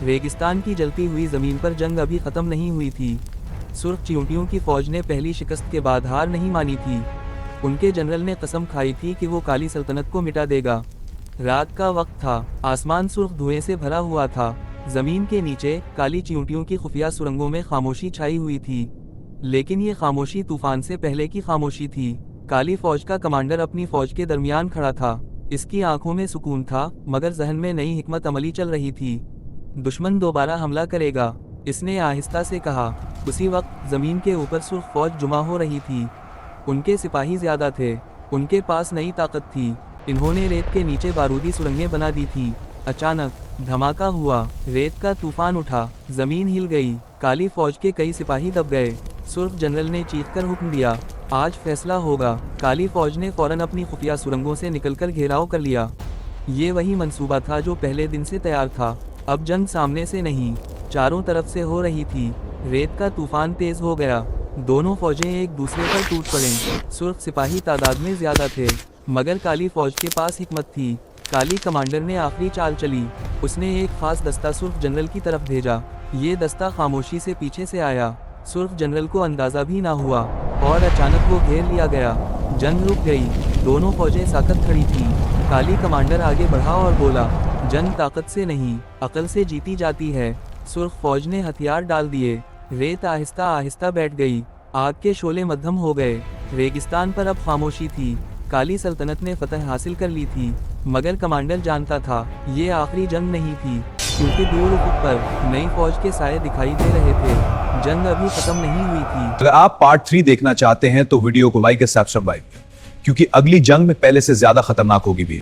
रेगिस्तान की जलती हुई जमीन पर जंग अभी खत्म नहीं हुई थी। सुर्ख चींटियों की फौज ने पहली शिकस्त के बाद हार नहीं मानी थी। उनके जनरल ने कसम खाई थी कि वो काली सल्तनत को मिटा देगा। रात का वक्त था, आसमान सुर्ख धुएं से भरा हुआ था। जमीन के नीचे काली चींटियों की खुफिया सुरंगों में खामोशी छाई हुई थी, लेकिन ये खामोशी तूफान से पहले की खामोशी थी। काली फौज का कमांडर अपनी फौज के दरमियान खड़ा था। इसकी आंखों में सुकून था, मगर जहन में नई हिकमत अमली चल रही थी। दुश्मन दोबारा हमला करेगा, इसने आहिस्ता से कहा। उसी वक्त जमीन के ऊपर सुर्ख फौज जुमा हो रही थी। उनके सिपाही ज्यादा थे, उनके पास नई ताकत थी। इन्होंने रेत के नीचे बारूदी सुरंगें बना दी थी। अचानक धमाका हुआ, रेत का तूफान उठा, जमीन हिल गई। काली फौज के कई सिपाही दब गए। सुर्ख जनरल ने चीखकर हुक्म दिया, आज फैसला होगा। काली फौज ने फौरन अपनी खुफिया सुरंगों से निकलकर घेराव कर लिया। ये वही मंसूबा था जो पहले दिन से तैयार था। अब जंग सामने से नहीं, चारों तरफ से हो रही थी। रेत का तूफान तेज हो गया, दोनों फौजें एक दूसरे पर टूट पड़ें। सुर्ख सिपाही तादाद में ज्यादा थे, मगर काली फौज के पास हिकमत थी। काली कमांडर ने आखिरी चाल चली। उसने एक खास दस्ता सुर्ख जनरल की तरफ भेजा। ये दस्ता खामोशी से पीछे से आया। सुर्ख जनरल को अंदाजा भी ना हुआ, और अचानक वो घेर लिया गया। जंग रुक गई, दोनों फौजें साकत खड़ी थी। काली कमांडर आगे बढ़ा और बोला, जंग ताकत से नहीं, अकल से जीती जाती है। सुर्ख फौज ने हथियार डाल दिए। रेत आहिस्ता आहिस्ता बैठ गई, आग के शोले मध्यम हो गए। रेगिस्तान पर अब खामोशी थी। काली सल्तनत ने फतह हासिल कर ली थी, मगर कमांडर जानता था ये आखिरी जंग नहीं थी, क्योंकि दूर उफक पर नई फौज के साए दिखाई दे रहे थे। जंग अभी खत्म नहीं हुई थी। अगर आप पार्ट 3 देखना चाहते हैं तो वीडियो को लाइक और सब्सक्राइब, क्योंकि अगली जंग में पहले से ज्यादा खतरनाक होगी भी।